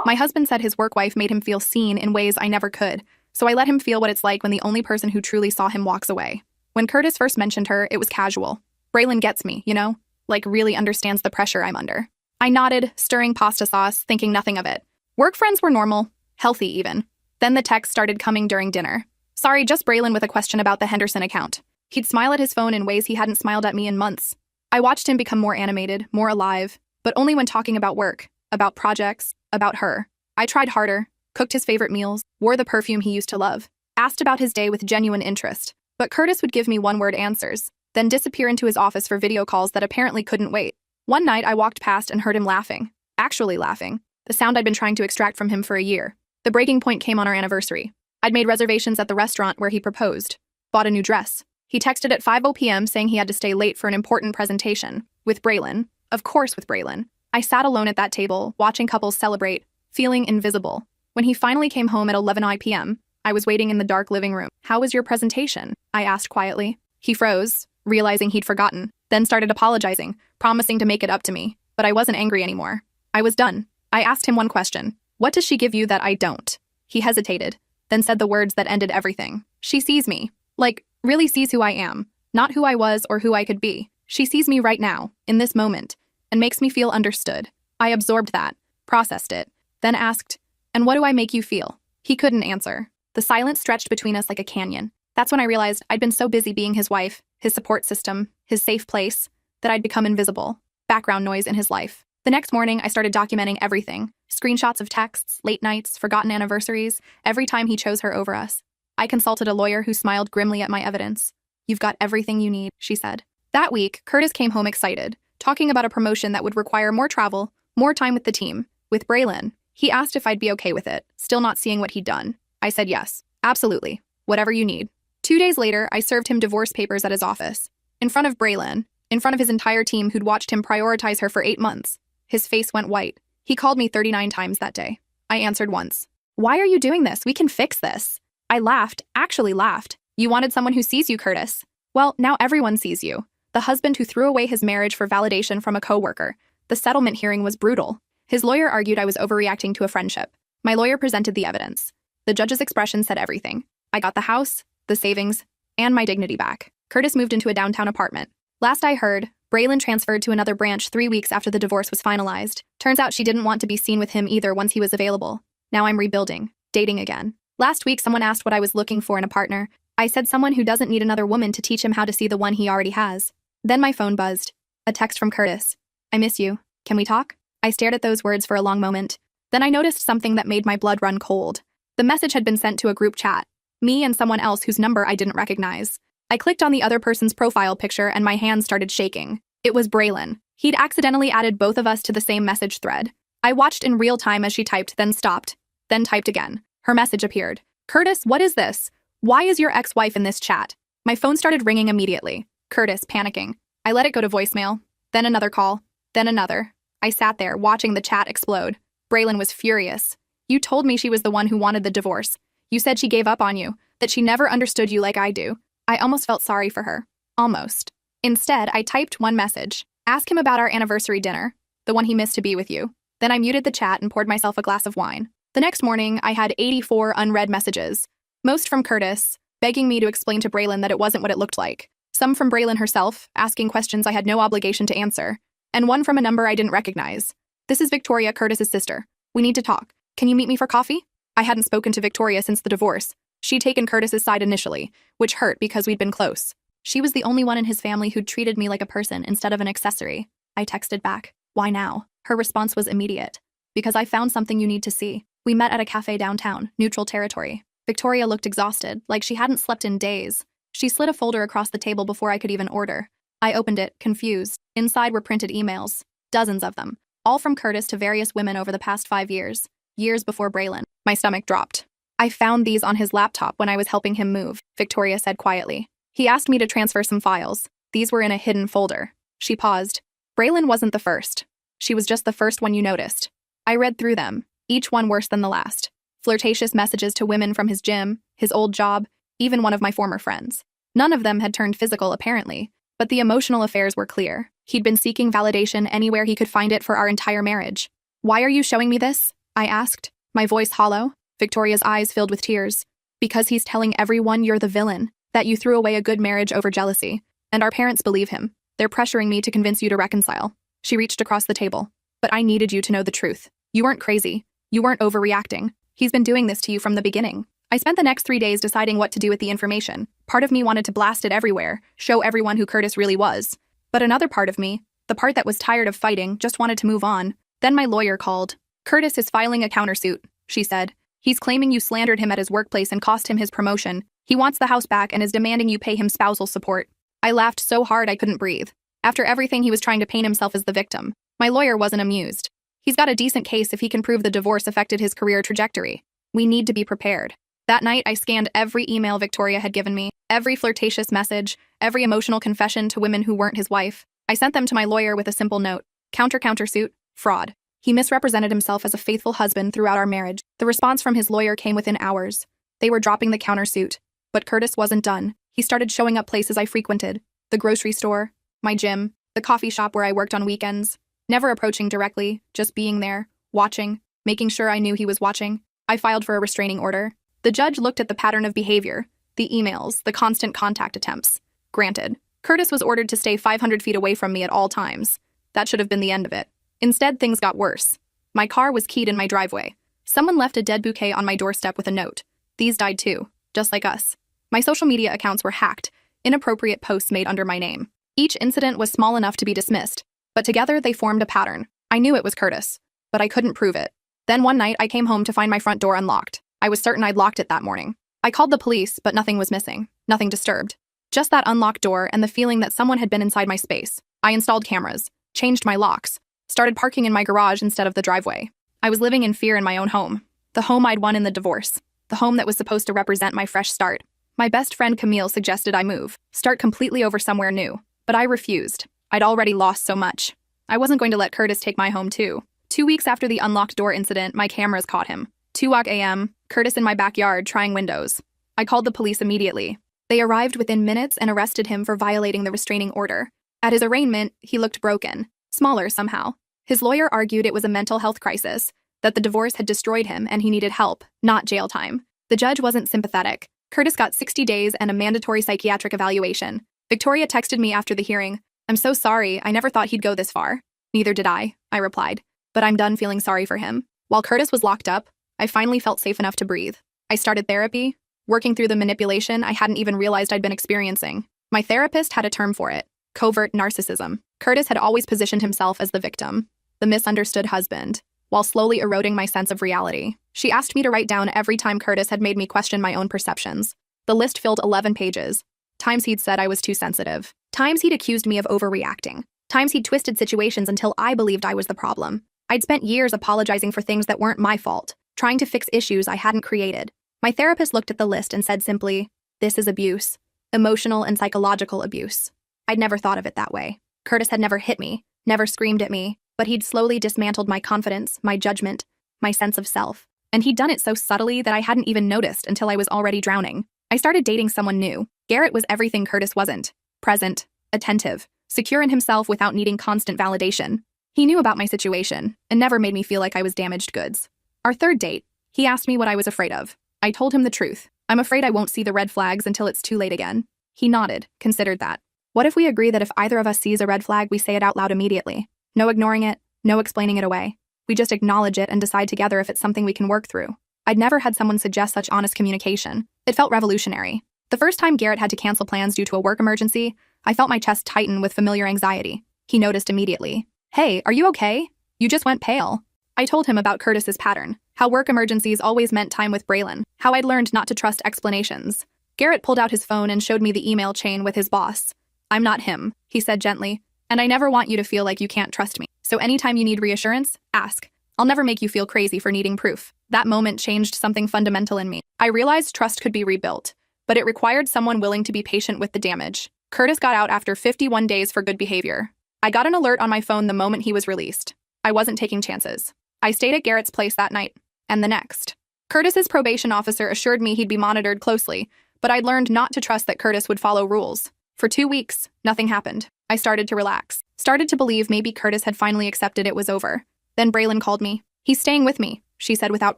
My husband said his work wife made him feel seen in ways I never could, so I let him feel what it's like when the only person who truly saw him walks away. When Curtis first mentioned her, it was casual. Braylon gets me, you know? Like really understands the pressure I'm under. I nodded, stirring pasta sauce, thinking nothing of it. Work friends were normal, healthy even. Then the texts started coming during dinner. Sorry, just Braylon with a question about the Henderson account. He'd smile at his phone in ways he hadn't smiled at me in months. I watched him become more animated, more alive, but only when talking about work, about projects, about her. I tried harder, cooked his favorite meals, wore the perfume he used to love, asked about his day with genuine interest. But Curtis would give me one-word answers, then disappear into his office for video calls that apparently couldn't wait. One night, I walked past and heard him laughing. Actually laughing. The sound I'd been trying to extract from him for a year. The breaking point came on our anniversary. I'd made reservations at the restaurant where he proposed. Bought a new dress. He texted at 5:00 p.m. saying he had to stay late for an important presentation. With Braylon. Of course with Braylon. I sat alone at that table, watching couples celebrate, feeling invisible. When he finally came home at 11 p.m., I was waiting in the dark living room. How was your presentation? I asked quietly. He froze, realizing he'd forgotten, then started apologizing, promising to make it up to me. But I wasn't angry anymore. I was done. I asked him one question. What does she give you that I don't? He hesitated, then said the words that ended everything. She sees me. Like, really sees who I am. Not who I was or who I could be. She sees me right now, in this moment, and makes me feel understood. I absorbed that, processed it, then asked, and what do I make you feel? He couldn't answer. The silence stretched between us like a canyon. That's when I realized I'd been so busy being his wife, his support system, his safe place, that I'd become invisible. Background noise in his life. The next morning, I started documenting everything. Screenshots of texts, late nights, forgotten anniversaries, every time he chose her over us. I consulted a lawyer who smiled grimly at my evidence. You've got everything you need, she said. That week, Curtis came home excited, talking about a promotion that would require more travel, more time with the team, with Braylon. He asked if I'd be okay with it, still not seeing what he'd done. I said yes, absolutely, whatever you need. 2 days later, I served him divorce papers at his office. In front of Braylon, in front of his entire team who'd watched him prioritize her for 8 months. His face went white. He called me 39 times that day. I answered once. Why are you doing this? We can fix this. I laughed, actually laughed. You wanted someone who sees you, Curtis. Well, now everyone sees you. The husband who threw away his marriage for validation from a coworker. The settlement hearing was brutal. His lawyer argued I was overreacting to a friendship. My lawyer presented the evidence. The judge's expression said everything. I got the house, the savings, and my dignity back. Curtis moved into a downtown apartment. Last I heard, Braylon transferred to another branch 3 weeks after the divorce was finalized. Turns out she didn't want to be seen with him either once he was available. Now I'm rebuilding, dating again. Last week, someone asked what I was looking for in a partner. I said someone who doesn't need another woman to teach him how to see the one he already has. Then my phone buzzed. A text from Curtis. I miss you. Can we talk? I stared at those words for a long moment. Then I noticed something that made my blood run cold. The message had been sent to a group chat. Me and someone else whose number I didn't recognize. I clicked on the other person's profile picture and my hands started shaking. It was Braylon. He'd accidentally added both of us to the same message thread. I watched in real time as she typed, then stopped, then typed again. Her message appeared. Curtis, what is this? Why is your ex-wife in this chat? My phone started ringing immediately. Curtis, panicking. I let it go to voicemail. Then another call. Then another. I sat there, watching the chat explode. Braylon was furious. You told me she was the one who wanted the divorce. You said she gave up on you, that she never understood you like I do. I almost felt sorry for her. Almost. Instead, I typed one message. Ask him about our anniversary dinner, the one he missed to be with you. Then I muted the chat and poured myself a glass of wine. The next morning, I had 84 unread messages. Most from Curtis, begging me to explain to Braylon that it wasn't what it looked like. Some from Braylon herself, asking questions I had no obligation to answer. And one from a number I didn't recognize. This is Victoria, Curtis's sister. We need to talk. Can you meet me for coffee? I hadn't spoken to Victoria since the divorce. She'd taken Curtis's side initially, which hurt because we'd been close. She was the only one in his family who'd treated me like a person instead of an accessory. I texted back. Why now? Her response was immediate. Because I found something you need to see. We met at a cafe downtown, neutral territory. Victoria looked exhausted, like she hadn't slept in days. She slid a folder across the table before I could even order. I opened it, confused. Inside were printed emails. Dozens of them. All from Curtis to various women over the past 5 years. Years before Braylon. My stomach dropped. I found these on his laptop when I was helping him move, Victoria said quietly. He asked me to transfer some files. These were in a hidden folder. She paused. Braylon wasn't the first. She was just the first one you noticed. I read through them, each one worse than the last. Flirtatious messages to women from his gym, his old job, even one of my former friends. None of them had turned physical, apparently, but the emotional affairs were clear. He'd been seeking validation anywhere he could find it for our entire marriage. Why are you showing me this? I asked, my voice hollow. Victoria's eyes filled with tears. Because he's telling everyone you're the villain, that you threw away a good marriage over jealousy. And our parents believe him. They're pressuring me to convince you to reconcile. She reached across the table. But I needed you to know the truth. You weren't crazy. You weren't overreacting. He's been doing this to you from the beginning. I spent the next 3 days deciding what to do with the information. Part of me wanted to blast it everywhere, show everyone who Curtis really was. But another part of me, the part that was tired of fighting, just wanted to move on. Then my lawyer called. Curtis is filing a countersuit, she said. He's claiming you slandered him at his workplace and cost him his promotion. He wants the house back and is demanding you pay him spousal support. I laughed so hard I couldn't breathe. After everything, he was trying to paint himself as the victim. My lawyer wasn't amused. He's got a decent case if he can prove the divorce affected his career trajectory. We need to be prepared. That night, I scanned every email Victoria had given me, every flirtatious message, every emotional confession to women who weren't his wife. I sent them to my lawyer with a simple note. Countersuit, fraud. He misrepresented himself as a faithful husband throughout our marriage. The response from his lawyer came within hours. They were dropping the countersuit. But Curtis wasn't done. He started showing up places I frequented. The grocery store, my gym, the coffee shop where I worked on weekends. Never approaching directly, just being there, watching, making sure I knew he was watching. I filed for a restraining order. The judge looked at the pattern of behavior, the emails, the constant contact attempts. Granted, Curtis was ordered to stay 500 feet away from me at all times. That should have been the end of it. Instead, things got worse. My car was keyed in my driveway. Someone left a dead bouquet on my doorstep with a note. These died too, just like us. My social media accounts were hacked, inappropriate posts made under my name. Each incident was small enough to be dismissed, but together they formed a pattern. I knew it was Curtis, but I couldn't prove it. Then one night, I came home to find my front door unlocked. I was certain I'd locked it that morning. I called the police, but nothing was missing. Nothing disturbed. Just that unlocked door and the feeling that someone had been inside my space. I installed cameras, changed my locks, started parking in my garage instead of the driveway. I was living in fear in my own home. The home I'd won in the divorce. The home that was supposed to represent my fresh start. My best friend Camille suggested I move, start completely over somewhere new. But I refused. I'd already lost so much. I wasn't going to let Curtis take my home too. 2 weeks after the unlocked door incident, my cameras caught him. 2 a.m., Curtis in my backyard trying windows. I called the police immediately. They arrived within minutes and arrested him for violating the restraining order. At his arraignment, he looked broken, smaller somehow. His lawyer argued it was a mental health crisis, that the divorce had destroyed him and he needed help, not jail time. The judge wasn't sympathetic. Curtis got 60 days and a mandatory psychiatric evaluation. Victoria texted me after the hearing. I'm so sorry, I never thought he'd go this far. Neither did I replied. But I'm done feeling sorry for him. While Curtis was locked up, I finally felt safe enough to breathe. I started therapy, working through the manipulation I hadn't even realized I'd been experiencing. My therapist had a term for it: covert narcissism. Curtis had always positioned himself as the victim, the misunderstood husband, while slowly eroding my sense of reality. She asked me to write down every time Curtis had made me question my own perceptions. The list filled 11 pages. Times he'd said I was too sensitive. Times he'd accused me of overreacting. Times he'd twisted situations until I believed I was the problem. I'd spent years apologizing for things that weren't my fault, trying to fix issues I hadn't created. My therapist looked at the list and said simply, "This is abuse. Emotional and psychological abuse." I'd never thought of it that way. Curtis had never hit me, never screamed at me, but he'd slowly dismantled my confidence, my judgment, my sense of self. And he'd done it so subtly that I hadn't even noticed until I was already drowning. I started dating someone new. Garrett was everything Curtis wasn't. Present, attentive, secure in himself without needing constant validation. He knew about my situation and never made me feel like I was damaged goods. Our third date, he asked me what I was afraid of. I told him the truth. I'm afraid I won't see the red flags until it's too late again. He nodded, considered that. What if we agree that if either of us sees a red flag, we say it out loud immediately? No ignoring it, no explaining it away. We just acknowledge it and decide together if it's something we can work through. I'd never had someone suggest such honest communication. It felt revolutionary. The first time Garrett had to cancel plans due to a work emergency, I felt my chest tighten with familiar anxiety. He noticed immediately. "Hey, are you okay? You just went pale." I told him about Curtis's pattern, how work emergencies always meant time with Braylon, how I'd learned not to trust explanations. Garrett pulled out his phone and showed me the email chain with his boss. "I'm not him," he said gently, "and I never want you to feel like you can't trust me. So anytime you need reassurance, ask. I'll never make you feel crazy for needing proof." That moment changed something fundamental in me. I realized trust could be rebuilt, but it required someone willing to be patient with the damage. Curtis got out after 51 days for good behavior. I got an alert on my phone the moment he was released. I wasn't taking chances. I stayed at Garrett's place that night, and the next. Curtis's probation officer assured me he'd be monitored closely, but I'd learned not to trust that Curtis would follow rules. For 2 weeks, nothing happened. I started to relax, started to believe maybe Curtis had finally accepted it was over. Then Braylon called me. "He's staying with me," she said without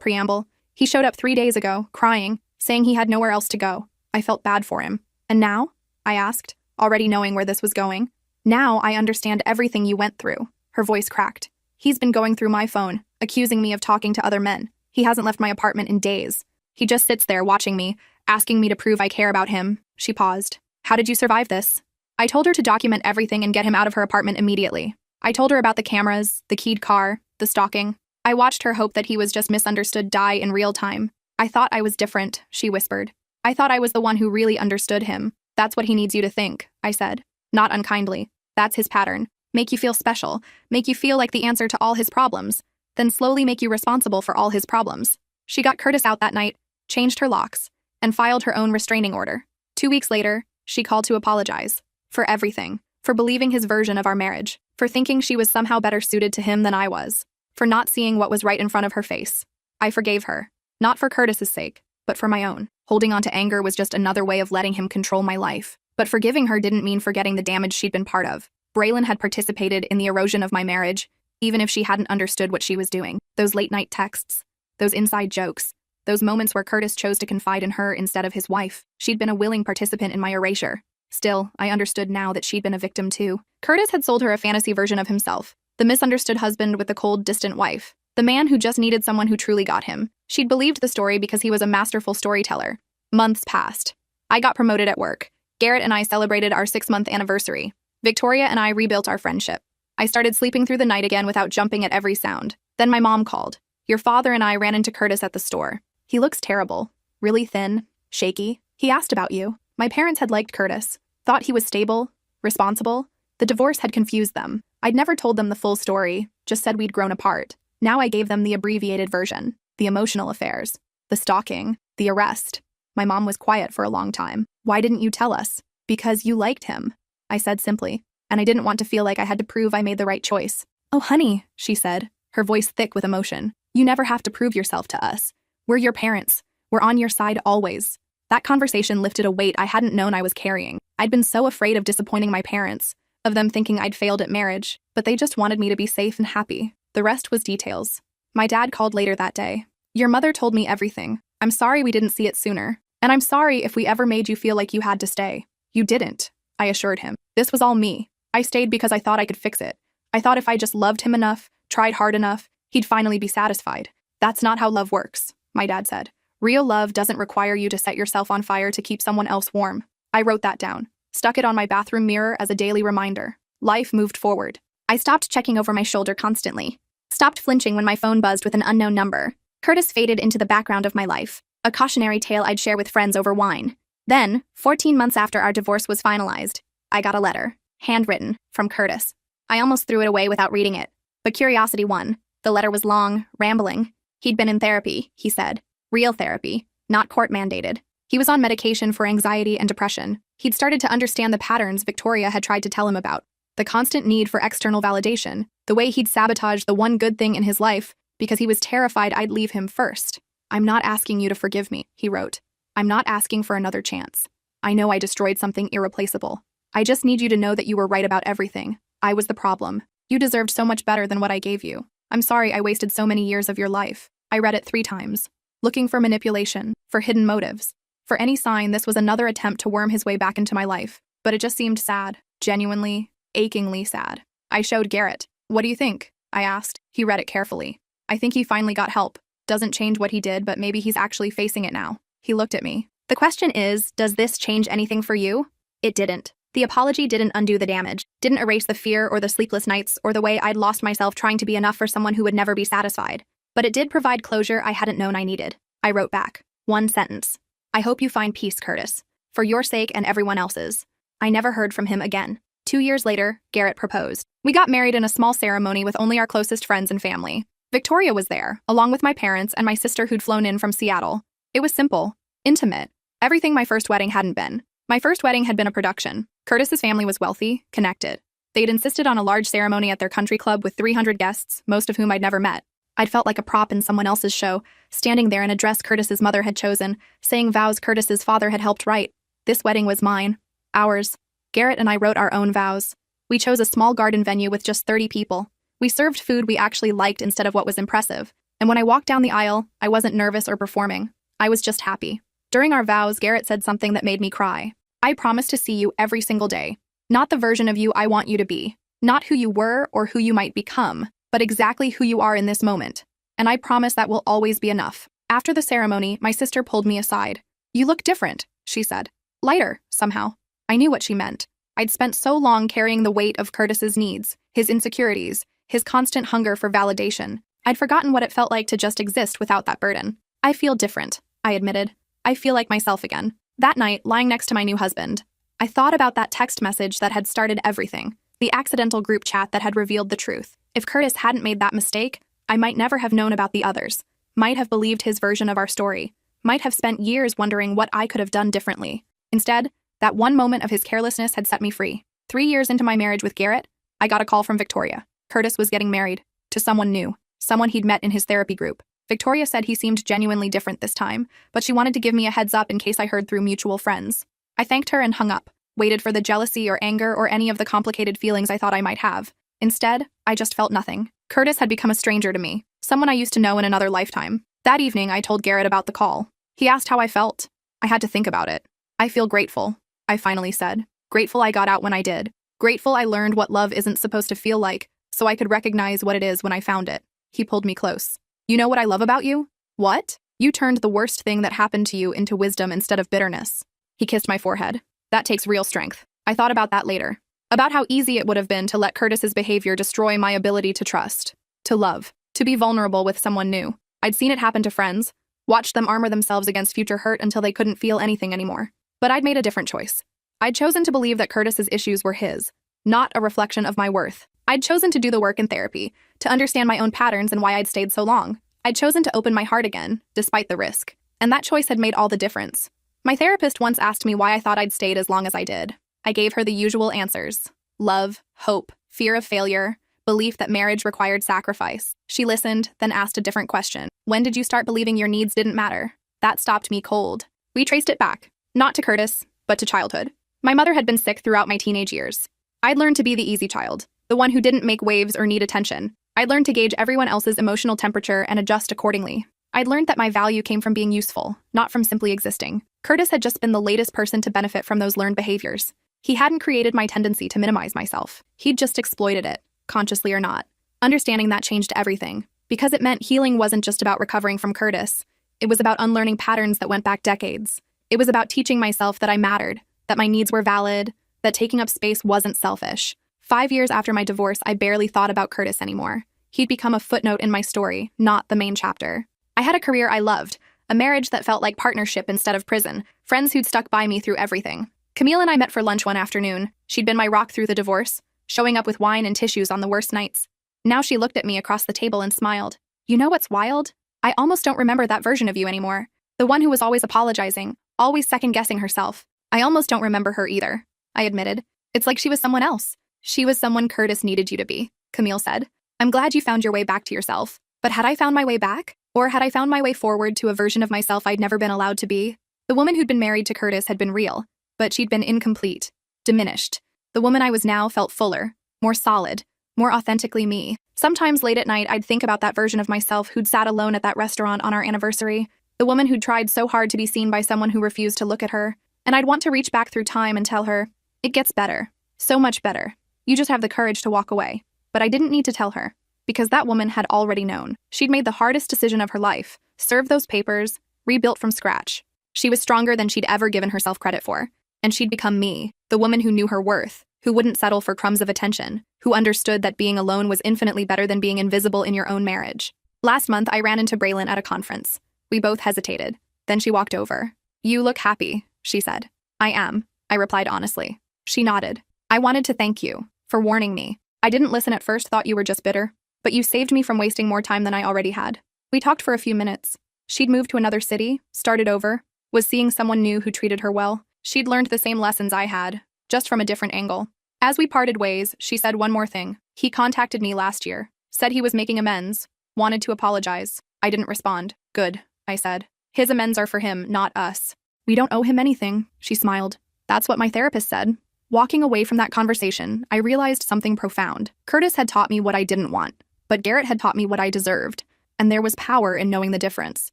preamble. He showed up 3 days ago, crying, saying he had nowhere else to go. I felt bad for him. And now? I asked, already knowing where this was going. Now I understand everything you went through. Her voice cracked. He's been going through my phone, accusing me of talking to other men. He hasn't left my apartment in days. He just sits there watching me, asking me to prove I care about him. She paused. How did you survive this? I told her to document everything and get him out of her apartment immediately. I told her about the cameras, the keyed car, the stalking. I watched her hope that he was just misunderstood die in real time. I thought I was different, she whispered. I thought I was the one who really understood him. That's what he needs you to think, I said. Not unkindly. That's his pattern. Make you feel special, make you feel like the answer to all his problems, then slowly make you responsible for all his problems. She got Curtis out that night, changed her locks, and filed her own restraining order. 2 weeks later, she called to apologize. For everything. For believing his version of our marriage. For thinking she was somehow better suited to him than I was. For not seeing what was right in front of her face. I forgave her. Not for Curtis's sake, but for my own. Holding on to anger was just another way of letting him control my life. But forgiving her didn't mean forgetting the damage she'd been part of. Braylon had participated in the erosion of my marriage, even if she hadn't understood what she was doing. Those late-night texts, those inside jokes, those moments where Curtis chose to confide in her instead of his wife. She'd been a willing participant in my erasure. Still, I understood now that she'd been a victim too. Curtis had sold her a fantasy version of himself, the misunderstood husband with the cold, distant wife, the man who just needed someone who truly got him. She'd believed the story because he was a masterful storyteller. Months passed. I got promoted at work. Garrett and I celebrated our 6-month anniversary. Victoria and I rebuilt our friendship. I started sleeping through the night again without jumping at every sound. Then my mom called. Your father and I ran into Curtis at the store. He looks terrible. Really thin, shaky. He asked about you. My parents had liked Curtis, thought he was stable, responsible. The divorce had confused them. I'd never told them the full story, just said we'd grown apart. Now I gave them the abbreviated version, the emotional affairs, the stalking, the arrest. My mom was quiet for a long time. Why didn't you tell us? Because you liked him, I said simply, and I didn't want to feel like I had to prove I made the right choice. Oh, honey, she said, her voice thick with emotion. You never have to prove yourself to us. We're your parents. We're on your side always. That conversation lifted a weight I hadn't known I was carrying. I'd been so afraid of disappointing my parents, of them thinking I'd failed at marriage, but they just wanted me to be safe and happy. The rest was details. My dad called later that day. Your mother told me everything. I'm sorry we didn't see it sooner. And I'm sorry if we ever made you feel like you had to stay. You didn't, I assured him. This was all me. I stayed because I thought I could fix it. I thought if I just loved him enough, tried hard enough, he'd finally be satisfied. That's not how love works, my dad said. Real love doesn't require you to set yourself on fire to keep someone else warm. I wrote that down, stuck it on my bathroom mirror as a daily reminder. Life moved forward. I stopped checking over my shoulder constantly. Stopped flinching when my phone buzzed with an unknown number. Curtis faded into the background of my life, a cautionary tale I'd share with friends over wine. Then, 14 months after our divorce was finalized, I got a letter, handwritten, from Curtis. I almost threw it away without reading it, but curiosity won. The letter was long, rambling. He'd been in therapy, he said. Real therapy, not court-mandated. He was on medication for anxiety and depression. He'd started to understand the patterns Victoria had tried to tell him about. The constant need for external validation, the way he'd sabotaged the one good thing in his life because he was terrified I'd leave him first. I'm not asking you to forgive me, he wrote. I'm not asking for another chance. I know I destroyed something irreplaceable. I just need you to know that you were right about everything. I was the problem. You deserved so much better than what I gave you. I'm sorry I wasted so many years of your life. I read it 3 times. Looking for manipulation, for hidden motives. For any sign this was another attempt to worm his way back into my life. But it just seemed sad. Genuinely, achingly sad. I showed Garrett. What do you think? I asked. He read it carefully. I think he finally got help. Doesn't change what he did, but maybe he's actually facing it now. He looked at me. The question is, does this change anything for you? It didn't. The apology didn't undo the damage, didn't erase the fear or the sleepless nights or the way I'd lost myself trying to be enough for someone who would never be satisfied. But it did provide closure I hadn't known I needed. I wrote back. 1 sentence. I hope you find peace, Curtis. For your sake and everyone else's. I never heard from him again. 2 years later, Garrett proposed. We got married in a small ceremony with only our closest friends and family. Victoria was there, along with my parents and my sister who'd flown in from Seattle. It was simple, intimate, everything my first wedding hadn't been. My first wedding had been a production. Curtis's family was wealthy, connected. They'd insisted on a large ceremony at their country club with 300 guests, most of whom I'd never met. I'd felt like a prop in someone else's show, standing there in a dress Curtis's mother had chosen, saying vows Curtis's father had helped write. This wedding was mine. Ours. Garrett and I wrote our own vows. We chose a small garden venue with just 30 people. We served food we actually liked instead of what was impressive. And when I walked down the aisle, I wasn't nervous or performing. I was just happy. During our vows, Garrett said something that made me cry. I promise to see you every single day. Not the version of you I want you to be. Not who you were or who you might become, but exactly who you are in this moment. And I promise that will always be enough. After the ceremony, my sister pulled me aside. You look different, she said. Lighter, somehow. I knew what she meant. I'd spent so long carrying the weight of Curtis's needs, his insecurities, his constant hunger for validation. I'd forgotten what it felt like to just exist without that burden. I feel different, I admitted. I feel like myself again. That night, lying next to my new husband, I thought about that text message that had started everything, the accidental group chat that had revealed the truth. If Curtis hadn't made that mistake, I might never have known about the others, might have believed his version of our story, might have spent years wondering what I could have done differently. Instead, that one moment of his carelessness had set me free. 3 years into my marriage with Garrett, I got a call from Victoria. Curtis was getting married to someone new, someone he'd met in his therapy group. Victoria said he seemed genuinely different this time, but she wanted to give me a heads up in case I heard through mutual friends. I thanked her and hung up, waited for the jealousy or anger or any of the complicated feelings I thought I might have. Instead, I just felt nothing. Curtis had become a stranger to me, someone I used to know in another lifetime. That evening, I told Garrett about the call. He asked how I felt. I had to think about it. I feel grateful, I finally said. Grateful I got out when I did. Grateful I learned what love isn't supposed to feel like, so I could recognize what it is when I found it. He pulled me close. You know what I love about you? What? You turned the worst thing that happened to you into wisdom instead of bitterness. He kissed my forehead. That takes real strength. I thought about that later. About how easy it would have been to let Curtis's behavior destroy my ability to trust, to love, to be vulnerable with someone new. I'd seen it happen to friends, watched them armor themselves against future hurt until they couldn't feel anything anymore. But I'd made a different choice. I'd chosen to believe that Curtis's issues were his, not a reflection of my worth. I'd chosen to do the work in therapy, to understand my own patterns and why I'd stayed so long. I'd chosen to open my heart again, despite the risk. And that choice had made all the difference. My therapist once asked me why I thought I'd stayed as long as I did. I gave her the usual answers. Love, hope, fear of failure, belief that marriage required sacrifice. She listened, then asked a different question. When did you start believing your needs didn't matter? That stopped me cold. We traced it back, not to Curtis, but to childhood. My mother had been sick throughout my teenage years. I'd learned to be the easy child, the one who didn't make waves or need attention. I'd learned to gauge everyone else's emotional temperature and adjust accordingly. I'd learned that my value came from being useful, not from simply existing. Curtis had just been the latest person to benefit from those learned behaviors. He hadn't created my tendency to minimize myself. He'd just exploited it, consciously or not. Understanding that changed everything, because it meant healing wasn't just about recovering from Curtis. It was about unlearning patterns that went back decades. It was about teaching myself that I mattered, that my needs were valid, that taking up space wasn't selfish. 5 years after my divorce, I barely thought about Curtis anymore. He'd become a footnote in my story, not the main chapter. I had a career I loved, a marriage that felt like partnership instead of prison, friends who'd stuck by me through everything. Camille and I met for lunch one afternoon. She'd been my rock through the divorce, showing up with wine and tissues on the worst nights. Now she looked at me across the table and smiled. You know what's wild? I almost don't remember that version of you anymore. The one who was always apologizing, always second-guessing herself. I almost don't remember her either, I admitted. It's like she was someone else. She was someone Curtis needed you to be, Camille said. I'm glad you found your way back to yourself. But had I found my way back? Or had I found my way forward to a version of myself I'd never been allowed to be? The woman who'd been married to Curtis had been real, but she'd been incomplete, diminished. The woman I was now felt fuller, more solid, more authentically me. Sometimes late at night, I'd think about that version of myself who'd sat alone at that restaurant on our anniversary, the woman who'd tried so hard to be seen by someone who refused to look at her, and I'd want to reach back through time and tell her, it gets better, so much better. You just have the courage to walk away. But I didn't need to tell her, because that woman had already known. She'd made the hardest decision of her life, served those papers, rebuilt from scratch. She was stronger than she'd ever given herself credit for. And she'd become me, the woman who knew her worth, who wouldn't settle for crumbs of attention, who understood that being alone was infinitely better than being invisible in your own marriage. Last month, I ran into Braylon at a conference. We both hesitated. Then she walked over. You look happy, she said. I am, I replied honestly. She nodded. I wanted to thank you for warning me. I didn't listen at first, thought you were just bitter, but you saved me from wasting more time than I already had. We talked for a few minutes. She'd moved to another city, started over, was seeing someone new who treated her well. She'd learned the same lessons I had, just from a different angle. As we parted ways, she said one more thing. He contacted me last year, said he was making amends, wanted to apologize. I didn't respond. Good, I said. His amends are for him, not us. We don't owe him anything, she smiled. That's what my therapist said. Walking away from that conversation, I realized something profound. Curtis had taught me what I didn't want, but Garrett had taught me what I deserved. and there was power in knowing the difference.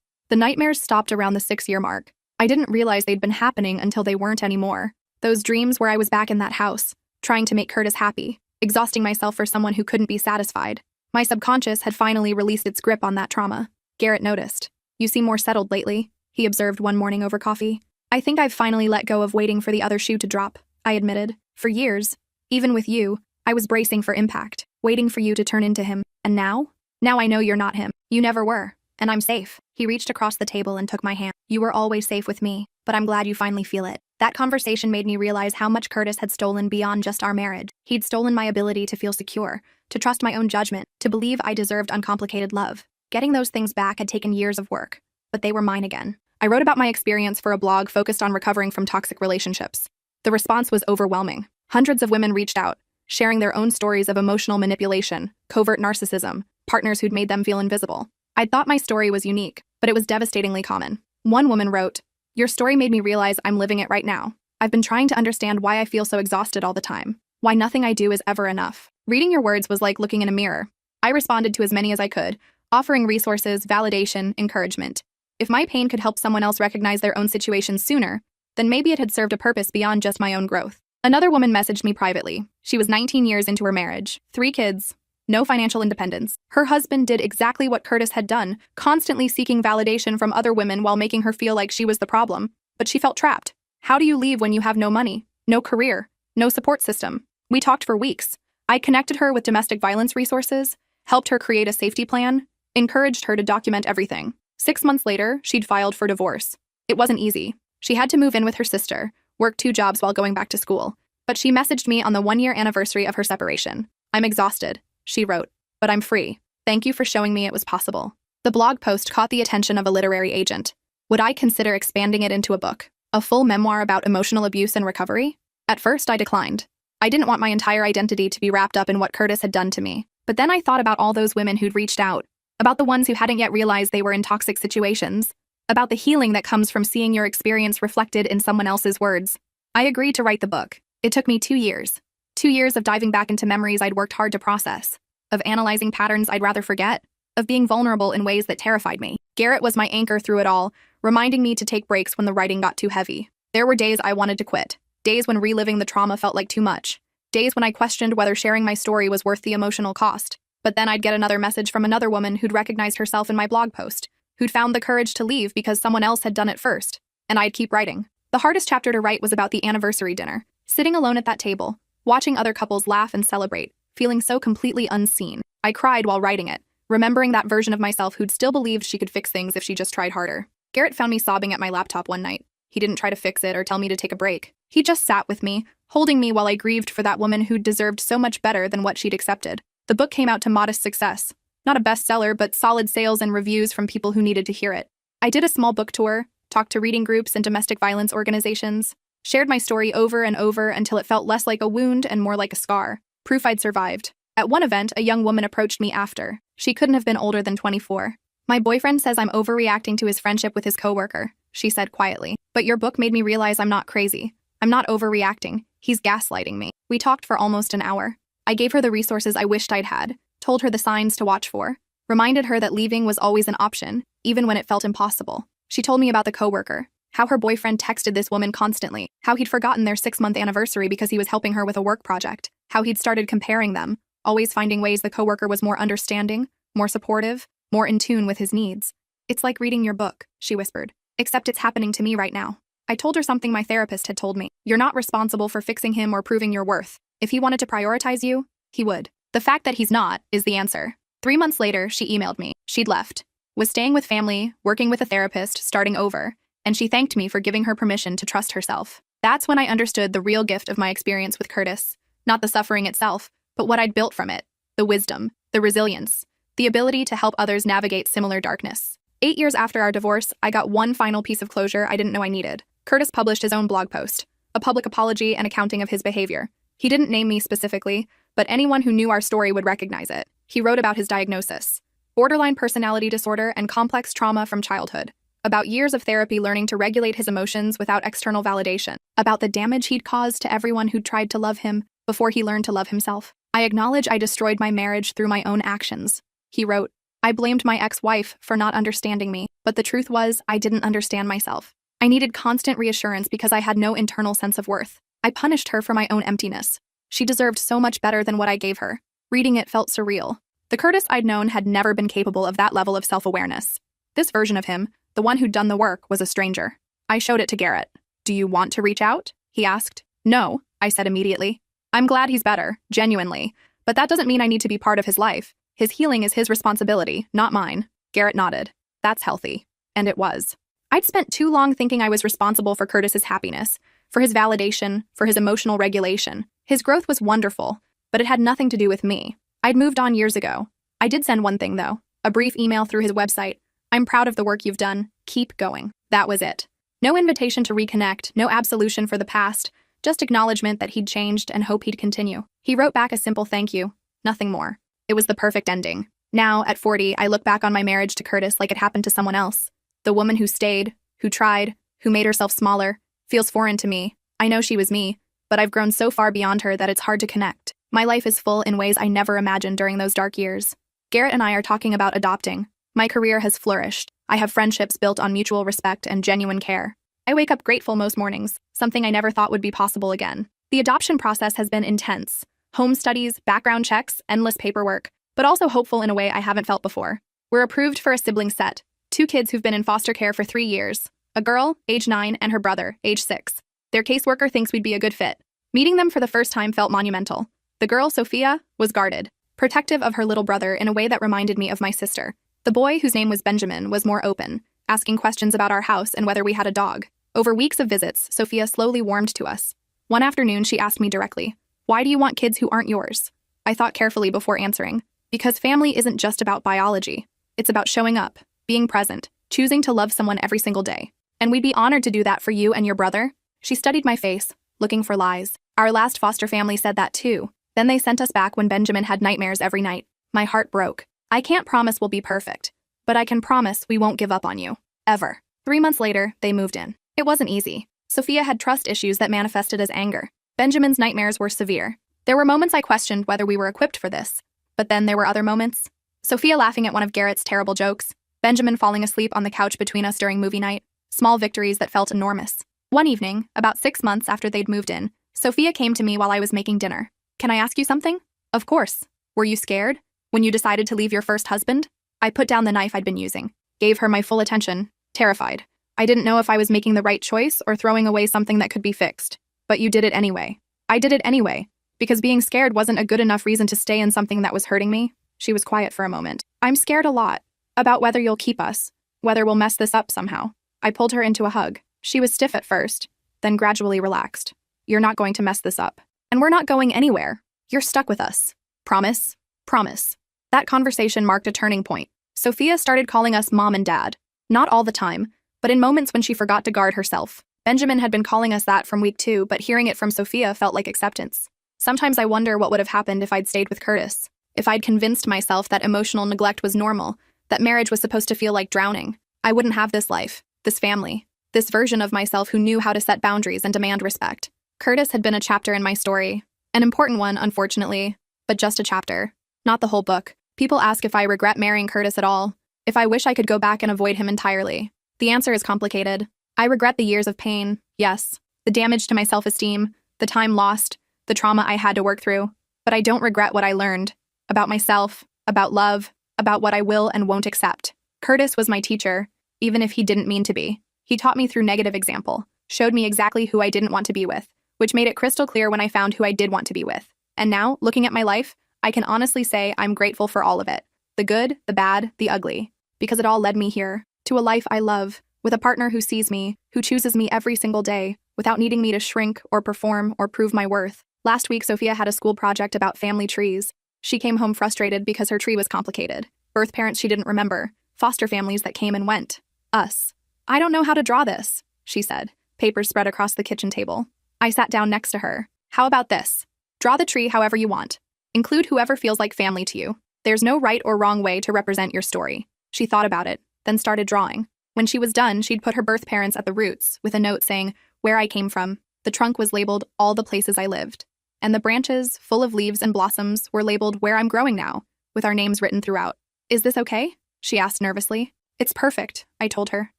The nightmares stopped around the 6-year mark. I didn't realize they'd been happening until they weren't anymore. Those dreams where I was back in that house, trying to make Curtis happy, exhausting myself for someone who couldn't be satisfied. My subconscious had finally released its grip on that trauma. Garrett noticed. "You seem more settled lately," he observed one morning over coffee. "I think I've finally let go of waiting for the other shoe to drop," I admitted. "For years, even with you, I was bracing for impact, waiting for you to turn into him. And now? Now I know you're not him. You never were. And I'm safe." He reached across the table and took my hand. "You were always safe with me, but I'm glad you finally feel it." That conversation made me realize how much Curtis had stolen beyond just our marriage. He'd stolen my ability to feel secure, to trust my own judgment, to believe I deserved uncomplicated love. Getting those things back had taken years of work, but they were mine again. I wrote about my experience for a blog focused on recovering from toxic relationships. The response was overwhelming. Hundreds of women reached out, sharing their own stories of emotional manipulation, covert narcissism, partners who'd made them feel invisible. I'd thought my story was unique, but it was devastatingly common. One woman wrote, "Your story made me realize I'm living it right now. I've been trying to understand why I feel so exhausted all the time, why nothing I do is ever enough." Reading your words was like looking in a mirror. I responded to as many as I could, offering resources, validation, encouragement. If my pain could help someone else recognize their own situation sooner, then maybe it had served a purpose beyond just my own growth. Another woman messaged me privately. She was 19 years into her marriage, 3 kids, no financial independence. Her husband did exactly what Curtis had done, constantly seeking validation from other women while making her feel like she was the problem. But she felt trapped. How do you leave when you have no money, no career, no support system? We talked for weeks. I connected her with domestic violence resources, helped her create a safety plan, encouraged her to document everything. 6 months later, she'd filed for divorce. It wasn't easy. She had to move in with her sister, work 2 jobs while going back to school. But she messaged me on the 1-year anniversary of her separation. "I'm exhausted," she wrote, "but I'm free. Thank you for showing me it was possible." The blog post caught the attention of a literary agent. Would I consider expanding it into a book? A full memoir about emotional abuse and recovery? At first, I declined. I didn't want my entire identity to be wrapped up in what Curtis had done to me. But then I thought about all those women who'd reached out, about the ones who hadn't yet realized they were in toxic situations, about the healing that comes from seeing your experience reflected in someone else's words. I agreed to write the book. It took me 2 years. 2 years of diving back into memories I'd worked hard to process, of analyzing patterns I'd rather forget, of being vulnerable in ways that terrified me. Garrett was my anchor through it all, reminding me to take breaks when the writing got too heavy. There were days I wanted to quit, days when reliving the trauma felt like too much, days when I questioned whether sharing my story was worth the emotional cost. But then I'd get another message from another woman who'd recognized herself in my blog post, who'd found the courage to leave because someone else had done it first, and I'd keep writing. The hardest chapter to write was about the anniversary dinner, sitting alone at that table, watching other couples laugh and celebrate, feeling so completely unseen. I cried while writing it, remembering that version of myself who'd still believed she could fix things if she just tried harder. Garrett found me sobbing at my laptop one night. He didn't try to fix it or tell me to take a break. He just sat with me, holding me while I grieved for that woman who'd deserved so much better than what she'd accepted. The book came out to modest success. Not a bestseller, but solid sales and reviews from people who needed to hear it. I did a small book tour, talked to reading groups and domestic violence organizations, shared my story over and over until it felt less like a wound and more like a scar. Proof I'd survived. At one event, a young woman approached me after. She couldn't have been older than 24. "My boyfriend says I'm overreacting to his friendship with his coworker," she said quietly. "But your book made me realize I'm not crazy. I'm not overreacting. He's gaslighting me." We talked for almost an hour. I gave her the resources I wished I'd had, told her the signs to watch for, reminded her that leaving was always an option, even when it felt impossible. She told me about the coworker, how her boyfriend texted this woman constantly, how he'd forgotten their 6-month anniversary because he was helping her with a work project, how he'd started comparing them, always finding ways the coworker was more understanding, more supportive, more in tune with his needs. "It's like reading your book," she whispered, "except it's happening to me right now." I told her something my therapist had told me. "You're not responsible for fixing him or proving your worth. If he wanted to prioritize you, he would. The fact that he's not is the answer." 3 months later, she emailed me. She'd left, was staying with family, working with a therapist, starting over, and she thanked me for giving her permission to trust herself. That's when I understood the real gift of my experience with Curtis. Not the suffering itself, but what I'd built from it. The wisdom, the resilience, the ability to help others navigate similar darkness. 8 years after our divorce, I got one final piece of closure I didn't know I needed. Curtis published his own blog post, a public apology and accounting of his behavior. He didn't name me specifically, but anyone who knew our story would recognize it. He wrote about his diagnosis: borderline personality disorder and complex trauma from childhood. About years of therapy learning to regulate his emotions without external validation. About the damage he'd caused to everyone who'd tried to love him before he learned to love himself. "I acknowledge I destroyed my marriage through my own actions," he wrote, I blamed my ex-wife for not understanding me, but the truth was I didn't understand myself. I needed constant reassurance because I had no internal sense of worth. I punished her for my own emptiness. She deserved so much better than what I gave her. Reading it felt surreal. The Curtis I'd known had never been capable of that level of self-awareness. This version of him, the one who'd done the work, was a stranger. I showed it to Garrett. "Do you want to reach out?" he asked. "No," I said immediately. "I'm glad he's better, genuinely. But that doesn't mean I need to be part of his life. His healing is his responsibility, not mine." Garrett nodded. "That's healthy." And it was. I'd spent too long thinking I was responsible for Curtis's happiness, for his validation, for his emotional regulation. His growth was wonderful, but it had nothing to do with me. I'd moved on years ago. I did send one thing, though. A brief email through his website. "I'm proud of the work you've done. Keep going." That was it. No invitation to reconnect, no absolution for the past, just acknowledgement that he'd changed and hope he'd continue. He wrote back a simple thank you. Nothing more. It was the perfect ending. Now, at 40, I look back on my marriage to Curtis like it happened to someone else. The woman who stayed, who tried, who made herself smaller, feels foreign to me. I know she was me, but I've grown so far beyond her that it's hard to connect. My life is full in ways I never imagined during those dark years. Garrett and I are talking about adopting. My career has flourished. I have friendships built on mutual respect and genuine care. I wake up grateful most mornings, something I never thought would be possible again. The adoption process has been intense. Home studies, background checks, endless paperwork, but also hopeful in a way I haven't felt before. We're approved for a sibling set, 2 kids who've been in foster care for 3 years, a girl, age 9, and her brother, age 6. Their caseworker thinks we'd be a good fit. Meeting them for the first time felt monumental. The girl, Sophia, was guarded, protective of her little brother in a way that reminded me of my sister. The boy, whose name was Benjamin, was more open, asking questions about our house and whether we had a dog. Over weeks of visits, Sophia slowly warmed to us. One afternoon, she asked me directly, "Why do you want kids who aren't yours?" I thought carefully before answering. Because family isn't just about biology. It's about showing up, being present, choosing to love someone every single day. "And we'd be honored to do that for you and your brother." She studied my face, looking for lies. "Our last foster family said that too. Then they sent us back when Benjamin had nightmares every night." My heart broke. "I can't promise we'll be perfect, but I can promise we won't give up on you. Ever." 3 months later, they moved in. It wasn't easy. Sophia had trust issues that manifested as anger. Benjamin's nightmares were severe. There were moments I questioned whether we were equipped for this. But then there were other moments. Sophia laughing at one of Garrett's terrible jokes. Benjamin falling asleep on the couch between us during movie night. Small victories that felt enormous. One evening, about 6 months after they'd moved in, Sophia came to me while I was making dinner. "Can I ask you something?" "Of course." "Were you scared when you decided to leave your first husband?" I put down the knife I'd been using. Gave her my full attention, terrified. "I didn't know if I was making the right choice or throwing away something that could be fixed. But you did it anyway." "I did it anyway, because being scared wasn't a good enough reason to stay in something that was hurting me." She was quiet for a moment. "I'm scared a lot. About whether you'll keep us, whether we'll mess this up somehow." I pulled her into a hug. She was stiff at first, then gradually relaxed. "You're not going to mess this up. And we're not going anywhere. You're stuck with us. Promise?" "Promise." That conversation marked a turning point. Sophia started calling us mom and dad. Not all the time, but in moments when she forgot to guard herself. Benjamin had been calling us that from week 2, but hearing it from Sophia felt like acceptance. Sometimes I wonder what would have happened if I'd stayed with Curtis. If I'd convinced myself that emotional neglect was normal, that marriage was supposed to feel like drowning. I wouldn't have this life, this family, this version of myself who knew how to set boundaries and demand respect. Curtis had been a chapter in my story. An important one, unfortunately, but just a chapter. Not the whole book. People ask if I regret marrying Curtis at all, if I wish I could go back and avoid him entirely. The answer is complicated. I regret the years of pain, yes, the damage to my self-esteem, the time lost, the trauma I had to work through, but I don't regret what I learned about myself, about love, about what I will and won't accept. Curtis was my teacher, even if he didn't mean to be. He taught me through negative example, showed me exactly who I didn't want to be with, which made it crystal clear when I found who I did want to be with. And now, looking at my life, I can honestly say I'm grateful for all of it. The good, the bad, the ugly, because it all led me here, to a life I love, with a partner who sees me, who chooses me every single day, without needing me to shrink or perform or prove my worth. Last week, Sophia had a school project about family trees. She came home frustrated because her tree was complicated. Birth parents she didn't remember, foster families that came and went. Us. "I don't know how to draw this," she said, papers spread across the kitchen table. I sat down next to her. "How about this? Draw the tree however you want. Include whoever feels like family to you. There's no right or wrong way to represent your story." She thought about it, then started drawing. When she was done, she'd put her birth parents at the roots, with a note saying where I came from. The trunk was labeled all the places I lived. And the branches, full of leaves and blossoms, were labeled where I'm growing now, with our names written throughout. Is this okay? She asked nervously. It's perfect, I told her.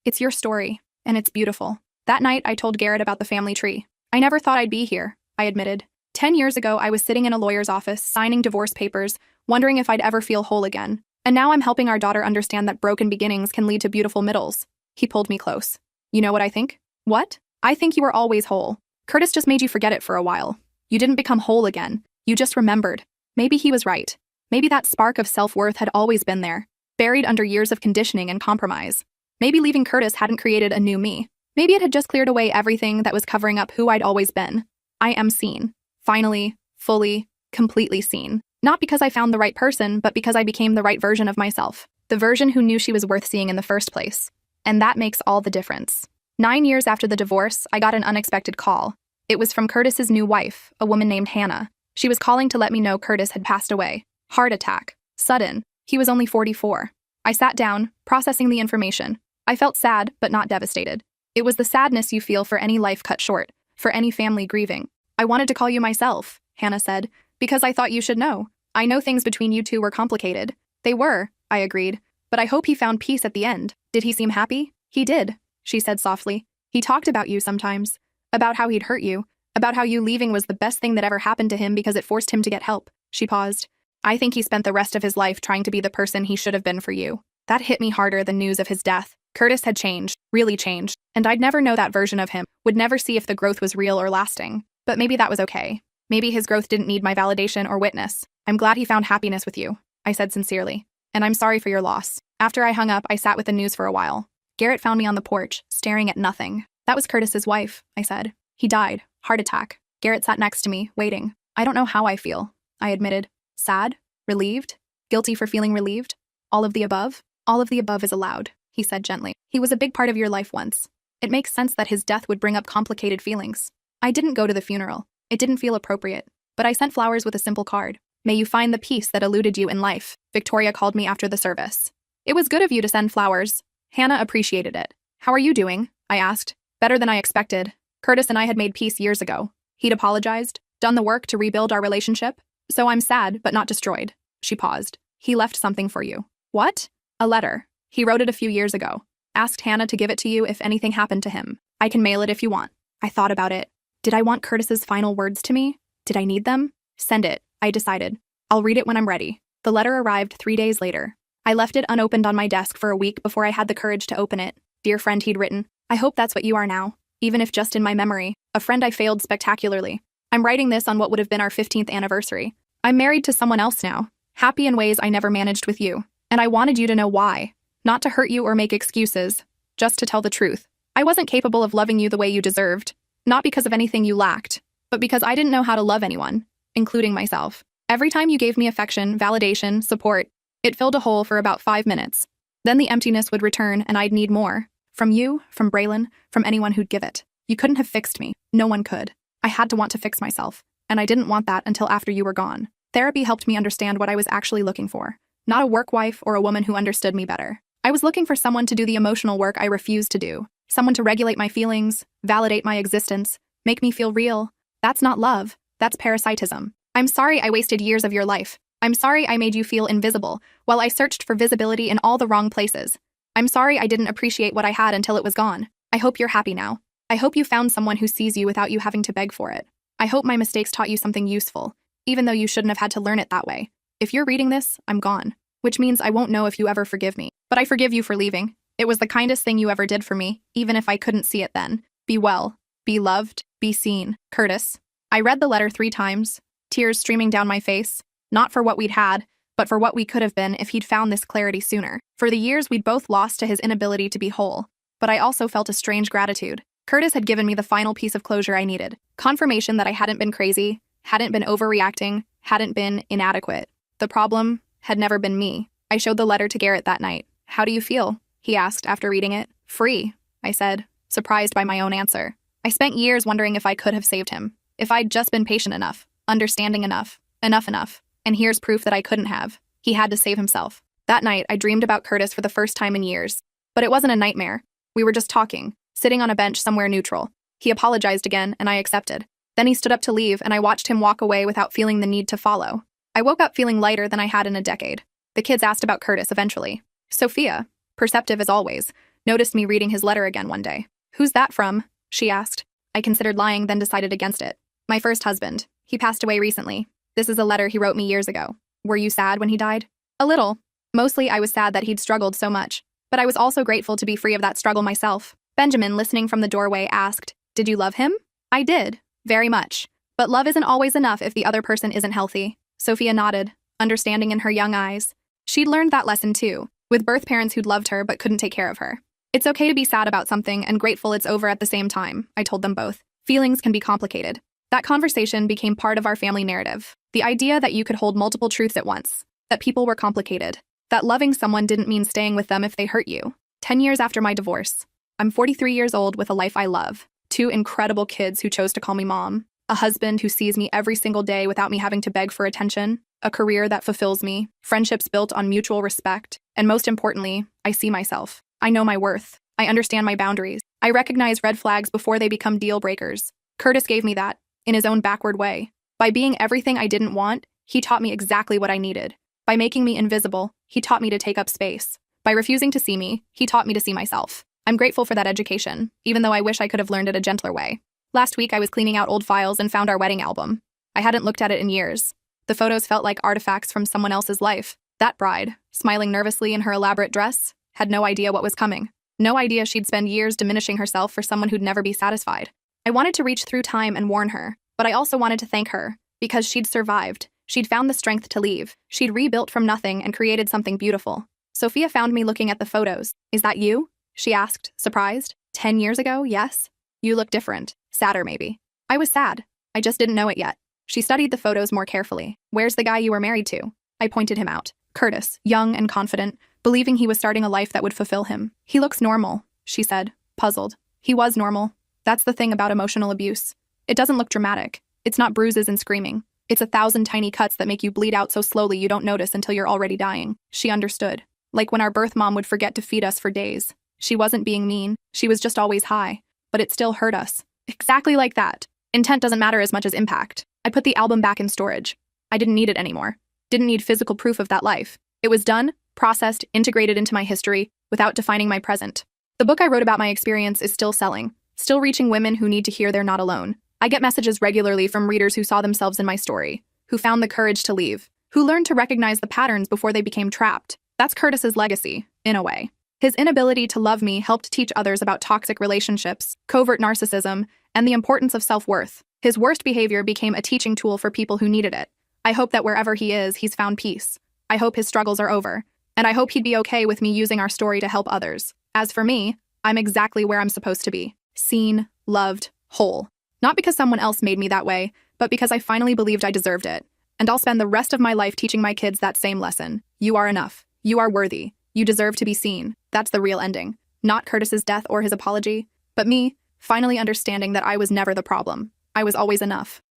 It's your story, and it's beautiful. That night, I told Garrett about the family tree. I never thought I'd be here, I admitted. 10 years ago, I was sitting in a lawyer's office, signing divorce papers, wondering if I'd ever feel whole again. And now I'm helping our daughter understand that broken beginnings can lead to beautiful middles. He pulled me close. You know what I think? What? I think you were always whole. Curtis just made you forget it for a while. You didn't become whole again. You just remembered. Maybe he was right. Maybe that spark of self-worth had always been there, buried under years of conditioning and compromise. Maybe leaving Curtis hadn't created a new me. Maybe it had just cleared away everything that was covering up who I'd always been. I am seen. Finally, fully, completely seen. Not because I found the right person, but because I became the right version of myself. The version who knew she was worth seeing in the first place. And that makes all the difference. 9 years after the divorce, I got an unexpected call. It was from Curtis's new wife, a woman named Hannah. She was calling to let me know Curtis had passed away. Heart attack. Sudden. He was only 44. I sat down, processing the information. I felt sad, but not devastated. It was the sadness you feel for any life cut short, for any family grieving. I wanted to call you myself, Hannah said, because I thought you should know. I know things between you two were complicated. They were, I agreed. But I hope he found peace at the end. Did he seem happy? He did, she said softly. He talked about you sometimes. About how he'd hurt you. About how you leaving was the best thing that ever happened to him because it forced him to get help. She paused. I think he spent the rest of his life trying to be the person he should have been for you. That hit me harder than news of his death. Curtis had changed, really changed, and I'd never know that version of him, would never see if the growth was real or lasting. But maybe that was okay. Maybe his growth didn't need my validation or witness. I'm glad he found happiness with you, I said sincerely. And I'm sorry for your loss. After I hung up, I sat with the news for a while. Garrett found me on the porch, staring at nothing. That was Curtis's wife, I said. He died. Heart attack. Garrett sat next to me, waiting. I don't know how I feel, I admitted. Sad? Relieved? Guilty for feeling relieved? All of the above? All of the above is allowed, he said gently. He was a big part of your life once. It makes sense that his death would bring up complicated feelings. I didn't go to the funeral. It didn't feel appropriate. But I sent flowers with a simple card. May you find the peace that eluded you in life, Victoria called me after the service. It was good of you to send flowers. Hannah appreciated it. How are you doing? I asked. Better than I expected. Curtis and I had made peace years ago. He'd apologized, done the work to rebuild our relationship. So I'm sad, but not destroyed. She paused. He left something for you. What? A letter. He wrote it a few years ago. Asked Hannah to give it to you if anything happened to him. I can mail it if you want. I thought about it. Did I want Curtis's final words to me? Did I need them? Send it, I decided. I'll read it when I'm ready. The letter arrived 3 days later. I left it unopened on my desk for a week before I had the courage to open it. Dear friend, he'd written. I hope that's what you are now, even if just in my memory. A friend I failed spectacularly. I'm writing this on what would have been our 15th anniversary. I'm married to someone else now, happy in ways I never managed with you. And I wanted you to know why. Not to hurt you or make excuses, just to tell the truth. I wasn't capable of loving you the way you deserved, not because of anything you lacked, but because I didn't know how to love anyone, including myself. Every time you gave me affection, validation, support, it filled a hole for about 5 minutes. Then the emptiness would return and I'd need more. From you, from Braylon, from anyone who'd give it. You couldn't have fixed me. No one could. I had to want to fix myself, and I didn't want that until after you were gone. Therapy helped me understand what I was actually looking for. Not a work wife or a woman who understood me better. I was looking for someone to do the emotional work I refused to do. Someone to regulate my feelings, validate my existence, make me feel real. That's not love. That's parasitism. I'm sorry I wasted years of your life. I'm sorry I made you feel invisible while I searched for visibility in all the wrong places. I'm sorry I didn't appreciate what I had until it was gone. I hope you're happy now. I hope you found someone who sees you without you having to beg for it. I hope my mistakes taught you something useful, even though you shouldn't have had to learn it that way. If you're reading this, I'm gone, which means I won't know if you ever forgive me. But I forgive you for leaving. It was the kindest thing you ever did for me, even if I couldn't see it then. Be well, be loved, be seen. Curtis. I read the letter 3 times, tears streaming down my face, not for what we'd had, but for what we could have been if he'd found this clarity sooner. For the years we'd both lost to his inability to be whole. But I also felt a strange gratitude. Curtis had given me the final piece of closure I needed. Confirmation that I hadn't been crazy, hadn't been overreacting, hadn't been inadequate. The problem had never been me. I showed the letter to Garrett that night. How do you feel? He asked after reading it. Free, I said, surprised by my own answer. I spent years wondering if I could have saved him. If I'd just been patient enough, understanding enough. And here's proof that I couldn't have. He had to save himself. That night, I dreamed about Curtis for the first time in years. But it wasn't a nightmare. We were just talking, sitting on a bench somewhere neutral. He apologized again, and I accepted. Then he stood up to leave, and I watched him walk away without feeling the need to follow. I woke up feeling lighter than I had in a decade. The kids asked about Curtis eventually. Sophia, perceptive as always, noticed me reading his letter again one day. "Who's that from?" she asked. I considered lying, then decided against it. "My first husband. He passed away recently. This is a letter he wrote me years ago." "Were you sad when he died?" "A little. Mostly I was sad that he'd struggled so much. But I was also grateful to be free of that struggle myself." Benjamin, listening from the doorway, asked, "Did you love him?" "I did. Very much. But love isn't always enough if the other person isn't healthy." Sophia nodded, understanding in her young eyes. She'd learned that lesson too, with birth parents who'd loved her but couldn't take care of her. "It's okay to be sad about something and grateful it's over at the same time," I told them both. "Feelings can be complicated." That conversation became part of our family narrative. The idea that you could hold multiple truths at once, that people were complicated, that loving someone didn't mean staying with them if they hurt you. 10 years after my divorce, I'm 43 years old with a life I love, 2 incredible kids who chose to call me mom, a husband who sees me every single day without me having to beg for attention, a career that fulfills me, friendships built on mutual respect, and most importantly, I see myself. I know my worth. I understand my boundaries. I recognize red flags before they become deal breakers. Curtis gave me that, in his own backward way. By being everything I didn't want, he taught me exactly what I needed. By making me invisible, he taught me to take up space. By refusing to see me, he taught me to see myself. I'm grateful for that education, even though I wish I could have learned it a gentler way. Last week, I was cleaning out old files and found our wedding album. I hadn't looked at it in years. The photos felt like artifacts from someone else's life. That bride, smiling nervously in her elaborate dress, had no idea what was coming. No idea she'd spend years diminishing herself for someone who'd never be satisfied. I wanted to reach through time and warn her, but I also wanted to thank her, because she'd survived. She'd found the strength to leave. She'd rebuilt from nothing and created something beautiful. Sophia found me looking at the photos. "Is that you?" she asked, surprised. 10 years ago, yes. "You look different. Sadder, maybe." I was sad. I just didn't know it yet. She studied the photos more carefully. "Where's the guy you were married to?" I pointed him out. "Curtis, young and confident, believing he was starting a life that would fulfill him." "He looks normal," she said, puzzled. "He was normal. That's the thing about emotional abuse. It doesn't look dramatic. It's not bruises and screaming. It's 1,000 tiny cuts that make you bleed out so slowly you don't notice until you're already dying." She understood. Like when our birth mom would forget to feed us for days. She wasn't being mean. She was just always high. But it still hurt us. Exactly like that. Intent doesn't matter as much as impact. I put the album back in storage. I didn't need it anymore. Didn't need physical proof of that life. It was done, processed, integrated into my history, without defining my present. The book I wrote about my experience is still selling, still reaching women who need to hear they're not alone. I get messages regularly from readers who saw themselves in my story, who found the courage to leave, who learned to recognize the patterns before they became trapped. That's Curtis's legacy, in a way. His inability to love me helped teach others about toxic relationships, covert narcissism, and the importance of self-worth. His worst behavior became a teaching tool for people who needed it. I hope that wherever he is, he's found peace. I hope his struggles are over. And I hope he'd be okay with me using our story to help others. As for me, I'm exactly where I'm supposed to be. Seen, loved, whole. Not because someone else made me that way, but because I finally believed I deserved it. And I'll spend the rest of my life teaching my kids that same lesson. You are enough. You are worthy. You deserve to be seen. That's the real ending. Not Curtis's death or his apology, but me finally understanding that I was never the problem. I was always enough.